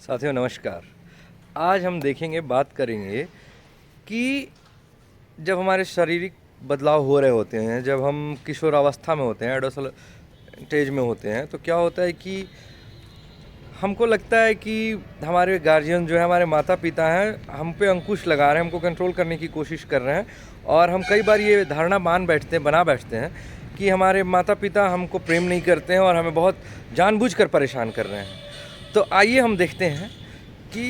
साथियों नमस्कार। आज हम देखेंगे, बात करेंगे कि जब हमारे शारीरिक बदलाव हो रहे होते हैं, जब हम किशोरावस्था में होते हैं, एडोसल्टेज में होते हैं, तो क्या होता है कि हमको लगता है कि हमारे गार्जियन जो है, हमारे माता पिता हैं, हम पे अंकुश लगा रहे हैं, हमको कंट्रोल करने की कोशिश कर रहे हैं। और हम कई बार ये धारणा बना बैठते हैं कि हमारे माता पिता हमको प्रेम नहीं करते हैं और हमें बहुत जानबूझकर परेशान कर रहे हैं। तो आइए हम देखते हैं कि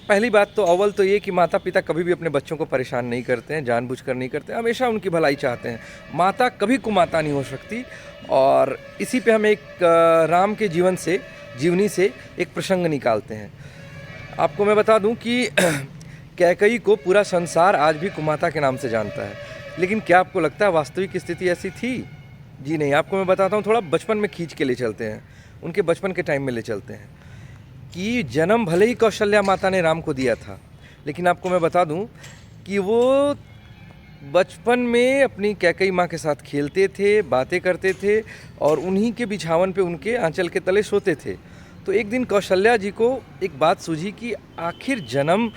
पहली बात तो अव्वल तो ये कि माता पिता कभी भी अपने बच्चों को परेशान नहीं करते हैं, जानबूझकर नहीं करते हैं, हमेशा उनकी भलाई चाहते हैं। माता कभी कुमाता नहीं हो सकती। और इसी पे हम एक राम के जीवनी से एक प्रसंग निकालते हैं। आपको मैं बता दूं कि कैकई को पूरा संसार आज भी कुमाता के नाम से जानता है। लेकिन क्या आपको लगता है वास्तविक स्थिति ऐसी थी? जी नहीं। आपको मैं बताता हूँ, थोड़ा बचपन में खींच के ले चलते हैं, उनके बचपन के टाइम में ले चलते हैं कि जन्म भले ही कौशल्या माता ने राम को दिया था, लेकिन आपको मैं बता दूं कि वो बचपन में अपनी कैकई माँ के साथ खेलते थे, बातें करते थे और उन्हीं के बिछावन पे, उनके आंचल के तले सोते थे। तो एक दिन कौशल्या जी को एक बात सूझी कि आखिर जन्म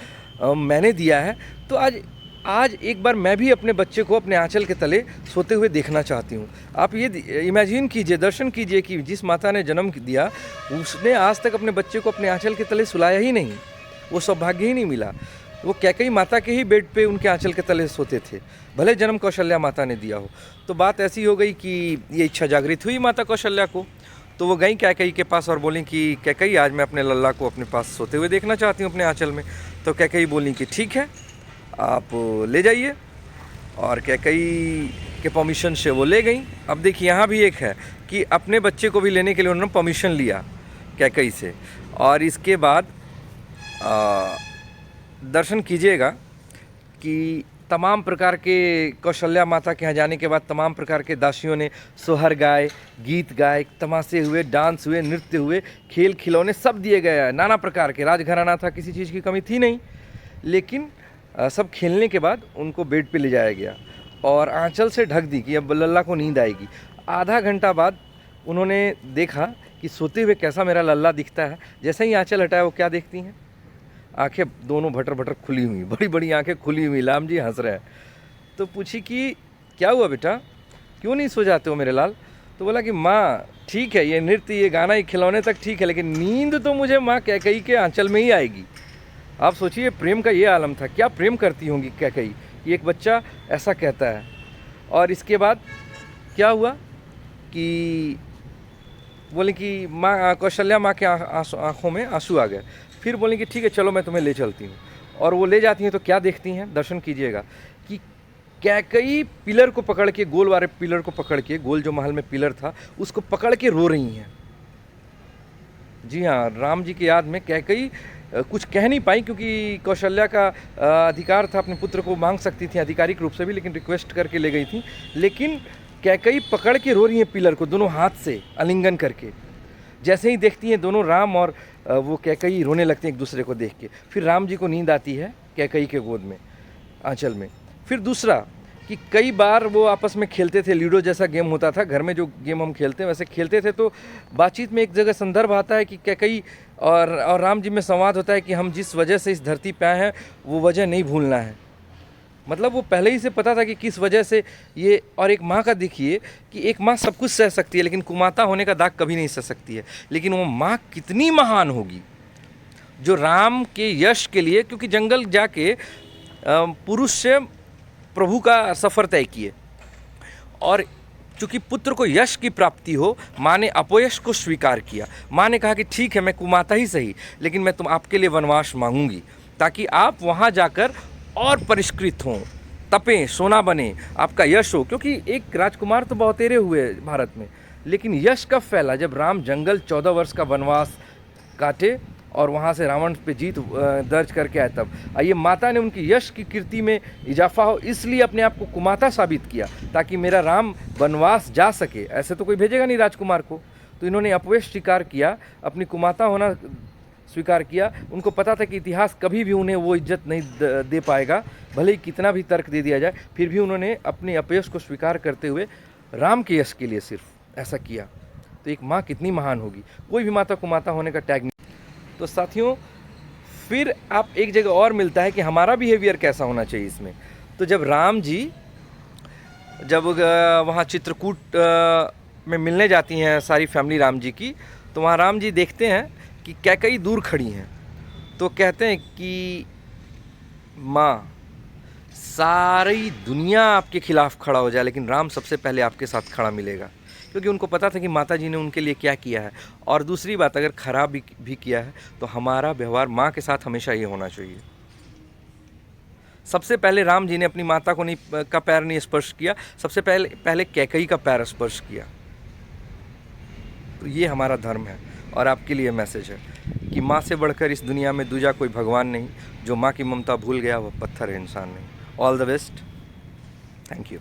मैंने दिया है, तो आज एक बार मैं भी अपने बच्चे को अपने आंचल के तले सोते हुए देखना चाहती हूँ। आप ये इमेजिन कीजिए, दर्शन कीजिए कि जिस माता ने जन्म दिया, उसने आज तक अपने बच्चे को अपने आंचल के तले सुलाया ही नहीं, वो सौभाग्य ही नहीं मिला। वो कैकई माता के ही बेड पे उनके आंचल के तले सोते थे, भले जन्म कौशल्या माता ने दिया हो। तो बात ऐसी हो गई कि ये इच्छा जागृत हुई माता कौशल्या को। तो वो गई कैकई के पास और बोली कि कैकई, आज मैं अपने लल्ला को अपने पास सोते हुए देखना चाहती हूँ अपने आंचल में। तो कैकई बोली कि ठीक है, आप ले जाइए। और कैकई के परमिशन से वो ले गई। अब देखिए, यहाँ भी एक है कि अपने बच्चे को भी लेने के लिए उन्होंने परमिशन लिया कैकई से। और इसके बाद दर्शन कीजिएगा कि तमाम प्रकार के कौशल्या माता के यहाँ जाने के बाद तमाम प्रकार के दासियों ने सोहर गाए, गीत गाए, तमाशे हुए, डांस हुए, नृत्य हुए, खेल खिलौने सब दिए गए। नाना प्रकार के राजघराना था, किसी चीज़ की कमी थी नहीं। लेकिन सब खेलने के बाद उनको बेड पे ले जाया गया और आंचल से ढक दी कि अब लल्ला को नींद आएगी। आधा घंटा बाद उन्होंने देखा कि सोते हुए कैसा मेरा लल्ला दिखता है। जैसे ही आंचल हटाया, वो क्या देखती हैं? आंखें दोनों भटर भटर खुली हुई, बड़ी बड़ी आंखें खुली हुई। राम जी हंस रहे हैं। तो पूछी कि क्या हुआ बेटा, क्यों नहीं सो जाते हो मेरे लाल? तो बोला कि माँ ठीक है, ये नृत्य, ये गाना, ये खिलौने तक ठीक है, लेकिन नींद तो मुझे माँ कैकई के आंचल में ही आएगी। आप सोचिए, प्रेम का ये आलम था। क्या प्रेम करती होंगी कैकई कि एक बच्चा ऐसा कहता है। और इसके बाद क्या हुआ कि बोले कि माँ कौशल्या माँ के आँखों में आंसू आ गए। फिर बोले कि ठीक है, चलो मैं तुम्हें ले चलती हूँ। और वो ले जाती हैं तो क्या देखती हैं, दर्शन कीजिएगा कि कैकई पिलर को पकड़ के, गोल वाले पिलर को पकड़ के, गोल जो महल में पिलर था उसको पकड़ के रो रही हैं। जी हाँ, राम जी की याद में कैकई कुछ कह नहीं पाई, क्योंकि कौशल्या का अधिकार था, अपने पुत्र को मांग सकती थी आधिकारिक रूप से भी, लेकिन रिक्वेस्ट करके ले गई थी। लेकिन कैकई पकड़ के रो रही हैं पिलर को, दोनों हाथ से आलिंगन करके। जैसे ही देखती हैं दोनों, राम और वो कैकई रोने लगते हैं एक दूसरे को देख के। फिर राम जी को नींद आती है कैकई के गोद में, आंचल में। फिर दूसरा कि कई बार वो आपस में खेलते थे, लूडो जैसा गेम होता था घर में, जो गेम हम खेलते हैं वैसे खेलते थे। तो बातचीत में एक जगह संदर्भ आता है कि कैकई और राम जी में संवाद होता है कि हम जिस वजह से इस धरती पे आए हैं, वो वजह नहीं भूलना है। मतलब वो पहले ही से पता था कि किस वजह से ये। और एक माँ का देखिए कि एक माँ सब कुछ सह सकती है, लेकिन कुमाता होने का दाग कभी नहीं सह सकती है। लेकिन वो माँ कितनी महान होगी जो राम के यश के लिए, क्योंकि जंगल जाके पुरुष से प्रभु का सफ़र तय किए। और चूँकि पुत्र को यश की प्राप्ति हो, माँ ने अपयश को स्वीकार किया। माँ ने कहा कि ठीक है, मैं कुमाता ही सही, लेकिन मैं आपके लिए वनवास मांगूंगी, ताकि आप वहाँ जाकर और परिष्कृत हों, तपें, सोना बने, आपका यश हो। क्योंकि एक राजकुमार तो बहुतेरे हुए भारत में, लेकिन यश कब फैला? जब राम जंगल 14 वर्ष का वनवास काटे और वहाँ से रावण पे जीत दर्ज करके आए तब। ये माता ने उनकी यश की कीर्ति में इजाफा हो, इसलिए अपने आप को कुमाता साबित किया, ताकि मेरा राम वनवास जा सके। ऐसे तो कोई भेजेगा नहीं राजकुमार को। तो इन्होंने अपवेश स्वीकार किया, अपनी कुमाता होना स्वीकार किया। उनको पता था कि इतिहास कभी भी उन्हें वो इज्जत नहीं दे पाएगा, भले ही कितना भी तर्क दे दिया जाए। फिर भी उन्होंने अपने अपयश को स्वीकार करते हुए राम के यश के लिए सिर्फ ऐसा किया। तो एक माँ कितनी महान होगी। कोई भी माता कुमाता होने का टैग नहीं। तो साथियों फिर आप एक जगह और मिलता है कि हमारा बिहेवियर कैसा होना चाहिए इसमें। तो जब राम जी जब वहाँ चित्रकूट में मिलने जाती हैं सारी फैमिली राम जी की, तो वहाँ राम जी देखते हैं कि कैकई दूर खड़ी हैं, तो कहते हैं कि माँ सारी दुनिया आपके खिलाफ खड़ा हो जाए लेकिन राम सबसे पहले आपके साथ खड़ा मिलेगा, क्योंकि उनको पता था कि माता जी ने उनके लिए क्या किया है। और दूसरी बात, अगर खराब भी किया है तो हमारा व्यवहार माँ के साथ हमेशा ये होना चाहिए। सबसे पहले राम जी ने अपनी माता को का पैर नहीं स्पर्श किया, सबसे पहले कैकई का पैर स्पर्श किया। तो ये हमारा धर्म है और आपके लिए मैसेज है कि माँ से बढ़कर इस दुनिया में दूजा कोई भगवान नहीं। जो माँ की ममता भूल गया वह पत्थर है, इंसान नहीं। All the best, thank you.